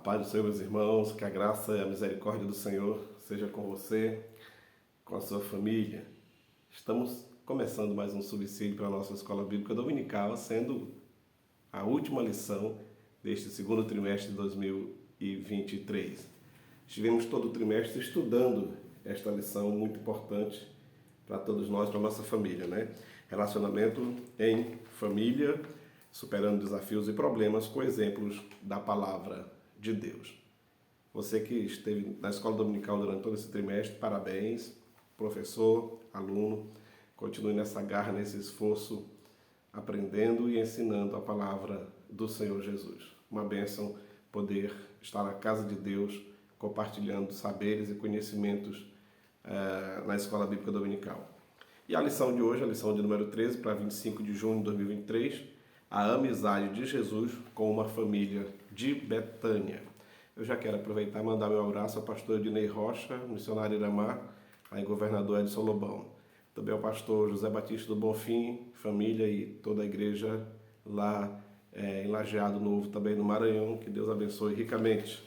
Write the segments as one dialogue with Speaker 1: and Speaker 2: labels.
Speaker 1: paz do Senhor, meus irmãos, que a graça e a misericórdia do Senhor seja com você, com a sua família. Estamos começando mais um subsídio para a nossa Escola Bíblica Dominical, sendo a última lição deste segundo trimestre de 2023. Estivemos todo o trimestre estudando esta lição muito importante para todos nós, para a nossa família, né? Relacionamento em família, superando desafios e problemas com exemplos da palavra de Deus. Você que esteve na escola dominical durante todo esse trimestre, parabéns, professor, aluno, continue nessa garra, nesse esforço, aprendendo e ensinando a palavra do Senhor Jesus. Uma bênção poder estar na casa de Deus, compartilhando saberes e conhecimentos na escola bíblica dominical. E a lição de hoje, a lição de número 13, para 25 de junho de 2023, a amizade de Jesus com uma família de Betânia. Eu já quero aproveitar e mandar meu abraço ao pastor Ednei Rocha, missionário Iramar, aí governador Edson Lobão. Também ao pastor José Batista do Bonfim, família e toda a igreja lá em Lajeado Novo, também no Maranhão. Que Deus abençoe ricamente.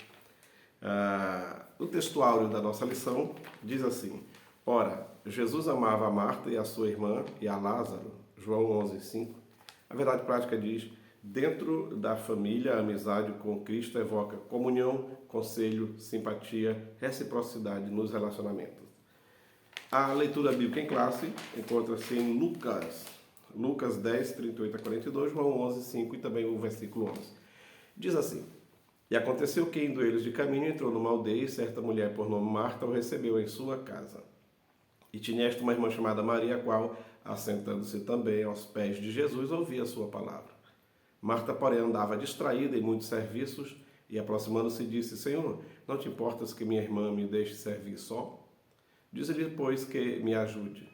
Speaker 1: O textuário da nossa lição diz assim: Ora, Jesus amava a Marta e a sua irmã e a Lázaro, João 11:5. A verdade prática diz: dentro da família, a amizade com Cristo evoca comunhão, conselho, simpatia, reciprocidade nos relacionamentos. A leitura bíblica em classe encontra-se em Lucas 10, 38 a 42, João 11, 5 e também o versículo 11. Diz assim: E aconteceu que, indo eles de caminho, entrou numa aldeia e certa mulher por nome Marta o recebeu em sua casa. E tinha esta uma irmã chamada Maria, a qual, assentando-se também aos pés de Jesus, ouvia a sua palavra. Marta, porém, andava distraída em muitos serviços e, aproximando-se, disse: Senhor, não te importas que minha irmã me deixe servir só? Dize-lhe, pois, que me ajude.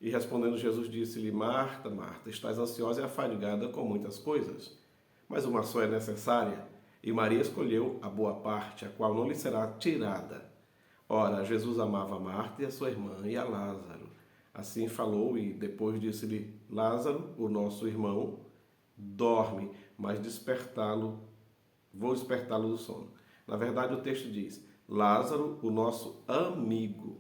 Speaker 1: E respondendo Jesus, disse-lhe: Marta, Marta, estás ansiosa e afadigada com muitas coisas, mas uma só é necessária, e Maria escolheu a boa parte, a qual não lhe será tirada. Ora, Jesus amava Marta e a sua irmã e a Lázaro. Assim falou e depois disse-lhe: Lázaro, o nosso irmão, dorme, mas vou despertá-lo do sono. Na verdade, o texto diz: Lázaro, o nosso amigo,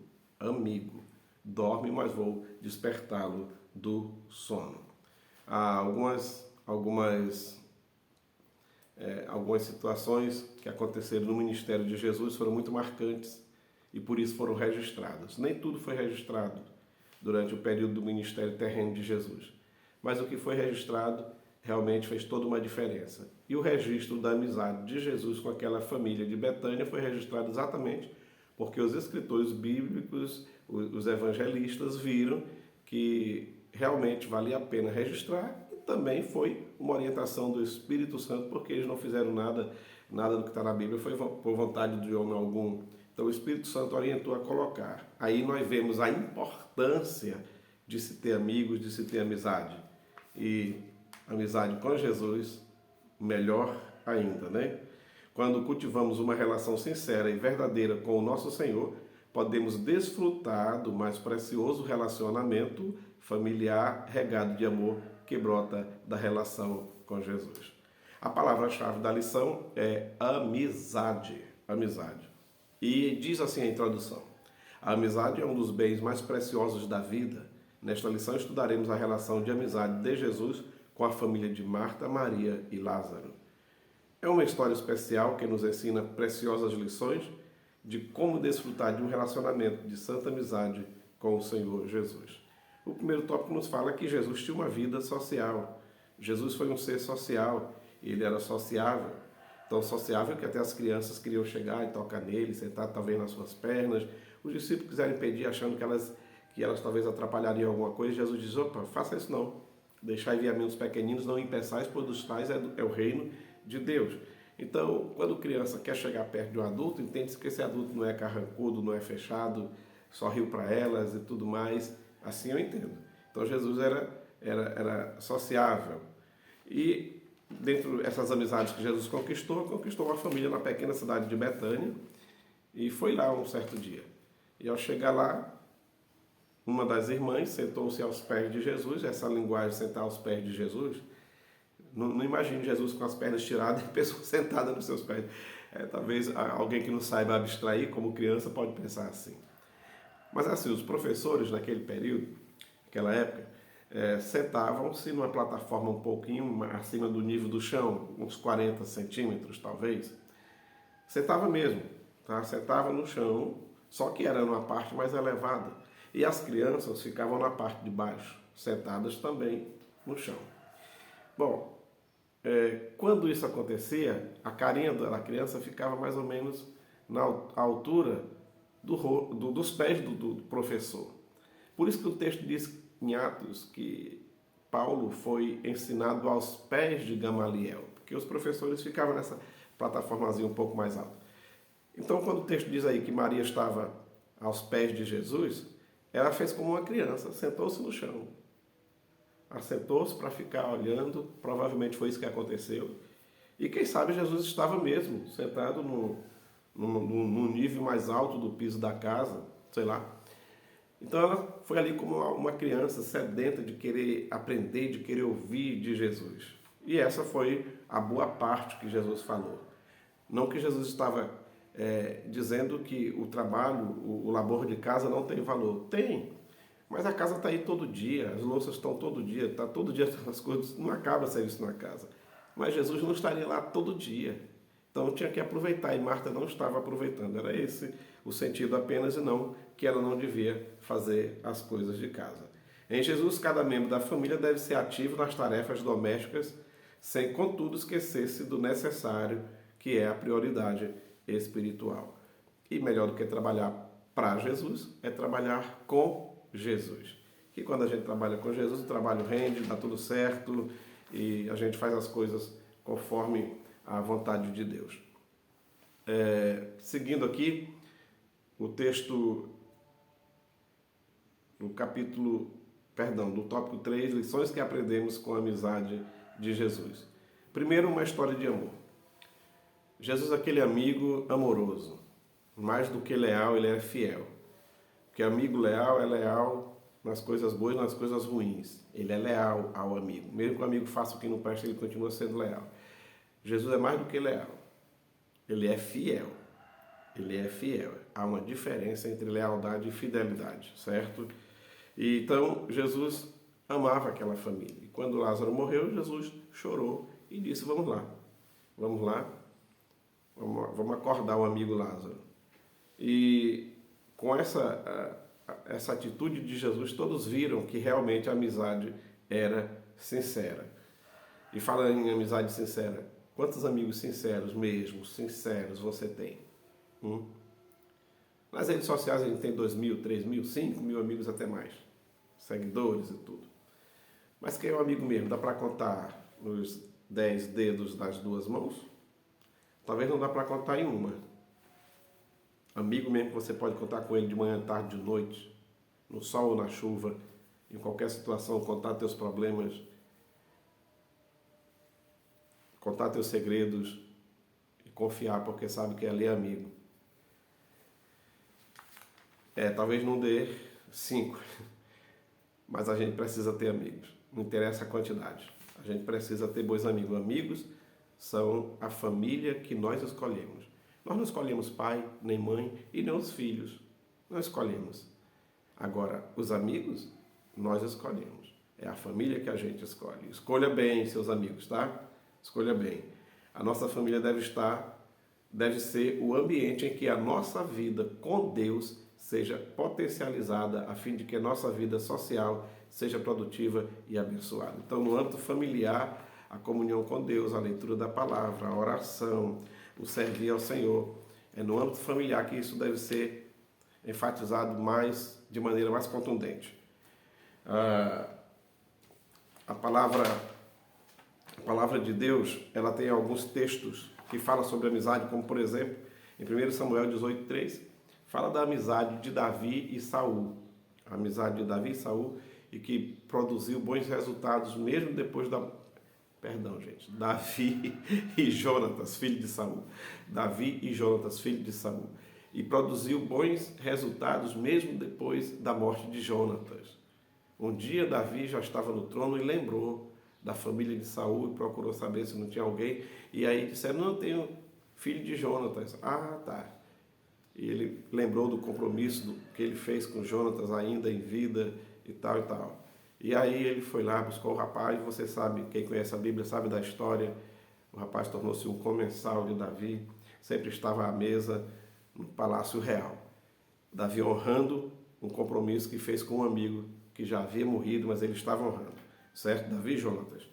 Speaker 1: dorme, mas vou despertá-lo do sono. Há algumas situações que aconteceram no ministério de Jesus foram muito marcantes e por isso foram registradas. Nem tudo foi registrado durante o período do ministério terreno de Jesus, mas o que foi registrado realmente fez toda uma diferença. E o registro da amizade de Jesus com aquela família de Betânia foi registrado exatamente porque os escritores bíblicos, os evangelistas, viram que realmente valia a pena registrar e também foi uma orientação do Espírito Santo, porque eles não fizeram nada do que está na Bíblia foi por vontade de homem algum. Então o Espírito Santo orientou a colocar. Aí nós vemos a importância de se ter amigos, de se ter amizade. E amizade com Jesus, melhor ainda, né? Quando cultivamos uma relação sincera e verdadeira com o nosso Senhor, podemos desfrutar do mais precioso relacionamento familiar regado de amor que brota da relação com Jesus. A palavra-chave da lição é amizade. E diz assim a introdução: a amizade é um dos bens mais preciosos da vida. Nesta lição estudaremos a relação de amizade de Jesus com a família de Marta, Maria e Lázaro. É uma história especial que nos ensina preciosas lições de como desfrutar de um relacionamento de santa amizade com o Senhor Jesus. O primeiro tópico nos fala que Jesus tinha uma vida social. Jesus foi um ser social, ele era sociável. Tão sociável que até as crianças queriam chegar e tocar nele, sentar talvez nas suas pernas. Os discípulos quiseram impedir, achando que elas talvez atrapalhariam alguma coisa. Jesus diz: opa, faça isso não. Deixai vir a mim os pequeninos, não impeçais, pois dos tais é o reino de Deus. Então, quando criança quer chegar perto de um adulto, entende-se que esse adulto não é carrancudo, não é fechado, só riu para elas e tudo mais. Assim eu entendo. Então Jesus era sociável. E dentro dessas amizades que Jesus conquistou uma família na pequena cidade de Betânia e foi lá um certo dia. E ao chegar lá, uma das irmãs sentou-se aos pés de Jesus. Essa linguagem, sentar aos pés de Jesus, não imagine Jesus com as pernas tiradas e a pessoa sentada nos seus pés. Talvez alguém que não saiba abstrair como criança pode pensar assim. Mas assim, os professores naquele período, naquela época, sentavam-se numa plataforma um pouquinho acima do nível do chão, uns 40 centímetros talvez. Sentava mesmo, tá? Sentava no chão, só que era numa parte mais elevada. E as crianças ficavam na parte de baixo, sentadas também no chão. Bom, quando isso acontecia, a carinha da criança ficava mais ou menos na altura dos pés do professor. Por isso que o texto diz em Atos que Paulo foi ensinado aos pés de Gamaliel, porque os professores ficavam nessa plataformazinha um pouco mais alta. Então, quando o texto diz aí que Maria estava aos pés de Jesus, ela fez como uma criança, sentou-se no chão. Assentou-se para ficar olhando, provavelmente foi isso que aconteceu. E quem sabe Jesus estava mesmo sentado no nível mais alto do piso da casa, sei lá. Então ela foi ali como uma criança sedenta de querer aprender, de querer ouvir de Jesus. E essa foi a boa parte que Jesus falou. Não que Jesus estava dizendo que o trabalho, o labor de casa não tem valor. Tem, mas a casa está aí todo dia, as louças estão todo dia, está todo dia as coisas, não acaba serviço na casa. Mas Jesus não estaria lá todo dia. Então tinha que aproveitar, e Marta não estava aproveitando. Era esse o sentido apenas, e não que ela não devia fazer as coisas de casa. Em Jesus, cada membro da família deve ser ativo nas tarefas domésticas, sem, contudo, esquecer-se do necessário, que é a prioridade espiritual. E melhor do que trabalhar para Jesus, é trabalhar com Jesus. Que quando a gente trabalha com Jesus, o trabalho rende, dá tudo certo, e a gente faz as coisas conforme a vontade de Deus. Seguindo aqui, o texto do do tópico 3, lições que aprendemos com a amizade de Jesus. Primeiro, uma história de amor. Jesus é aquele amigo amoroso. Mais do que leal, ele é fiel. Porque amigo leal é leal nas coisas boas e nas coisas ruins. Ele é leal ao amigo. Mesmo que o amigo faça o que não presta, ele continua sendo leal. Jesus é mais do que leal. Ele é fiel. Ele é fiel. Há uma diferença entre lealdade e fidelidade, certo? E então, Jesus amava aquela família. E quando Lázaro morreu, Jesus chorou e disse, vamos lá, vamos acordar o amigo Lázaro. E com essa atitude de Jesus, todos viram que realmente a amizade era sincera. E falando em amizade sincera, quantos amigos sinceros mesmo, sinceros você tem? Nas redes sociais a gente tem 2.000, 3.000, 5.000 amigos até mais. Seguidores e tudo. Mas quem é um amigo mesmo? Dá para contar nos 10 dedos das duas mãos? Talvez não dá para contar em uma. Amigo mesmo que você pode contar com ele de manhã, tarde, de noite, no sol ou na chuva, em qualquer situação, contar teus problemas, contar teus segredos e confiar porque sabe que ali é amigo. Talvez não dê 5, mas a gente precisa ter amigos. Não interessa a quantidade. A gente precisa ter bons amigos. Amigos são a família que nós escolhemos. Nós não escolhemos pai, nem mãe e nem os filhos. Não escolhemos. Agora, os amigos, nós escolhemos. É a família que a gente escolhe. Escolha bem seus amigos, tá? Escolha bem. A nossa família deve ser o ambiente em que a nossa vida com Deus seja potencializada, a fim de que a nossa vida social seja produtiva e abençoada. Então, no âmbito familiar, a comunhão com Deus, a leitura da palavra, a oração, o servir ao Senhor. É no âmbito familiar que isso deve ser enfatizado de maneira mais contundente. A palavra de Deus, ela tem alguns textos que falam sobre amizade, como por exemplo, em 1 Samuel 18:3, fala da amizade de Davi e Saul. A amizade de Davi e Saul, e que produziu bons resultados mesmo depois Davi e Jonatas, filho de Saul. Davi e Jonatas, filho de Saul. E produziu bons resultados mesmo depois da morte de Jonatas. Um dia Davi já estava no trono e lembrou da família de Saul e procurou saber se não tinha alguém. E aí disseram, não, tenho filho de Jonatas. Ah, tá. E ele lembrou do compromisso que ele fez com Jonatas ainda em vida e tal e tal. E aí ele foi lá, buscou o rapaz, você sabe, quem conhece a Bíblia sabe da história, o rapaz tornou-se um comensal de Davi, sempre estava à mesa no Palácio Real. Davi honrando um compromisso que fez com um amigo que já havia morrido, mas ele estava honrando, certo? Davi e Jonatas.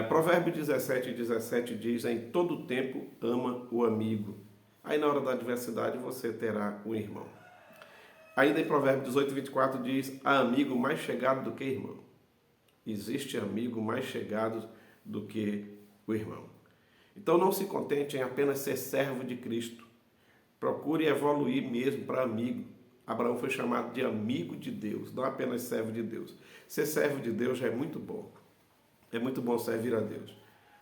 Speaker 1: Provérbio 17:17 diz, em todo tempo ama o amigo. Aí na hora da adversidade você terá um irmão. Ainda em Provérbio 18:24 diz, há amigo mais chegado do que irmão. Existe amigo mais chegado do que o irmão. Então não se contente em apenas ser servo de Cristo. Procure evoluir mesmo para amigo. Abraão foi chamado de amigo de Deus, não apenas servo de Deus. Ser servo de Deus já é muito bom. É muito bom servir a Deus.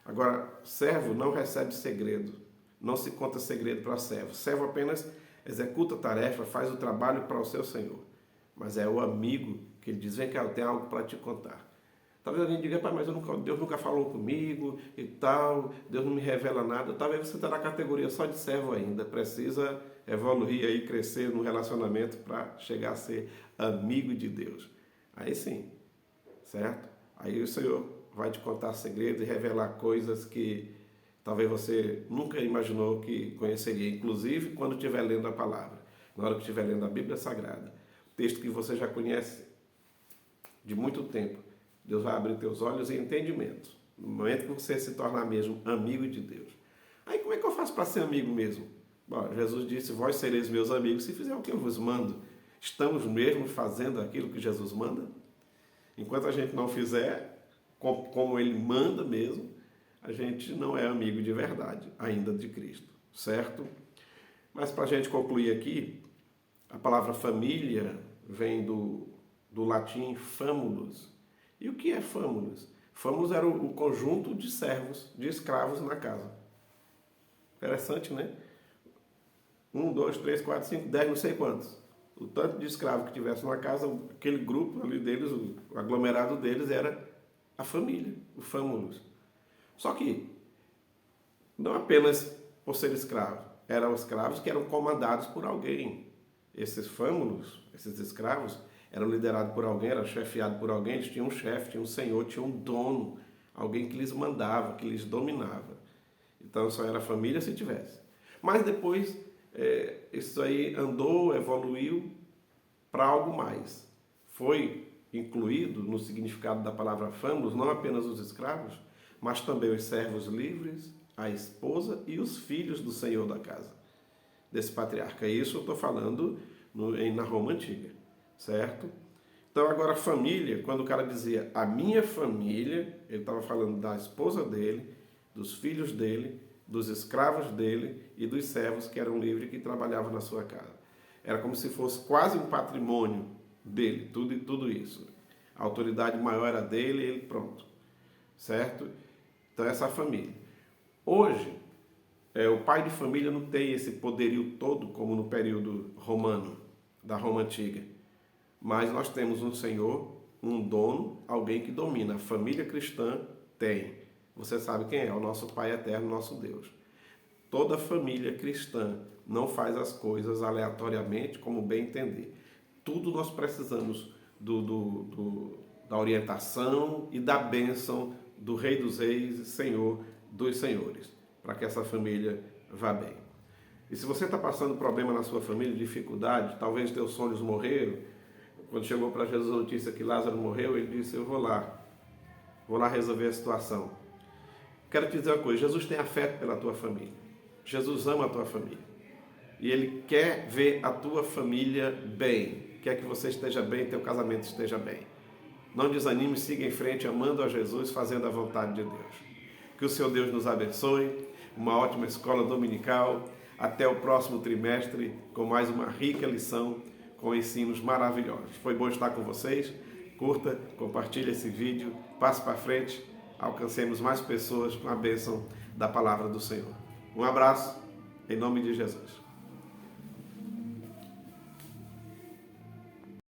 Speaker 1: Agora, servo não recebe segredo. Não se conta segredo para servo. Servo apenas executa a tarefa, faz o trabalho para o seu Senhor. Mas é o amigo que ele diz, vem cá, eu tenho algo para te contar. Talvez alguém diga, pai, mas Deus nunca falou comigo e tal, Deus não me revela nada. Talvez você está na categoria só de servo ainda, precisa evoluir aí, crescer no relacionamento para chegar a ser amigo de Deus. Aí sim, certo? Aí o Senhor vai te contar segredos e revelar coisas que talvez você nunca imaginou que conheceria, inclusive quando estiver lendo a palavra, na hora que estiver lendo a Bíblia Sagrada, texto que você já conhece de muito tempo. Deus vai abrir teus olhos e entendimento. No momento que você se tornar mesmo amigo de Deus. Aí como é que eu faço para ser amigo mesmo? Bom, Jesus disse, vós sereis meus amigos se fizer o que eu vos mando. Estamos mesmo fazendo aquilo que Jesus manda? Enquanto a gente não fizer como ele manda mesmo, a gente não é amigo de verdade, ainda de Cristo, certo? Mas para a gente concluir aqui, a palavra família vem do latim famulus. E o que é famulus? Famulus era o conjunto de servos, de escravos na casa. Interessante, né? 1, 2, 3, 4, 5, 10, não sei quantos. O tanto de escravos que tivesse numa casa, aquele grupo ali deles, o aglomerado deles era a família, o famulus. Só que, não apenas por ser escravo, eram escravos que eram comandados por alguém. Esses famulus, esses escravos, eram liderados por alguém, eram chefiados por alguém, eles tinham um chefe, tinham um senhor, tinham um dono, alguém que lhes mandava, que lhes dominava. Então só era família se tivesse. Mas depois isso aí andou, evoluiu para algo mais. Foi incluído no significado da palavra famulus não apenas os escravos, mas também os servos livres, a esposa e os filhos do senhor da casa, desse patriarca. Isso eu estou falando na Roma Antiga, certo? Então agora família, quando o cara dizia a minha família, ele estava falando da esposa dele, dos filhos dele, dos escravos dele e dos servos que eram livres e que trabalhavam na sua casa. Era como se fosse quase um patrimônio dele, tudo isso. A autoridade maior era dele e ele pronto, certo? Então essa família. Hoje, o pai de família não tem esse poderio todo como no período romano, da Roma Antiga. Mas nós temos um senhor, um dono, alguém que domina. A família cristã tem. Você sabe quem é? O nosso Pai Eterno, nosso Deus. Toda família cristã não faz as coisas aleatoriamente, como bem entender. Tudo nós precisamos da orientação e da bênção do Rei dos Reis e Senhor dos Senhores, para que essa família vá bem. E se você está passando problema na sua família, dificuldade, talvez teus sonhos morreram, quando chegou para Jesus a notícia que Lázaro morreu, ele disse, eu vou lá resolver a situação. Quero te dizer uma coisa, Jesus tem afeto pela tua família. Jesus ama a tua família. E Ele quer ver a tua família bem. Quer que você esteja bem, teu casamento esteja bem. Não desanime, siga em frente, amando a Jesus, fazendo a vontade de Deus. Que o Seu Deus nos abençoe. Uma ótima escola dominical. Até o próximo trimestre, com mais uma rica lição, com ensinos maravilhosos. Foi bom estar com vocês. Curta, compartilhe esse vídeo, passe para frente. Alcancemos mais pessoas com a bênção da palavra do Senhor. Um abraço, em nome de Jesus.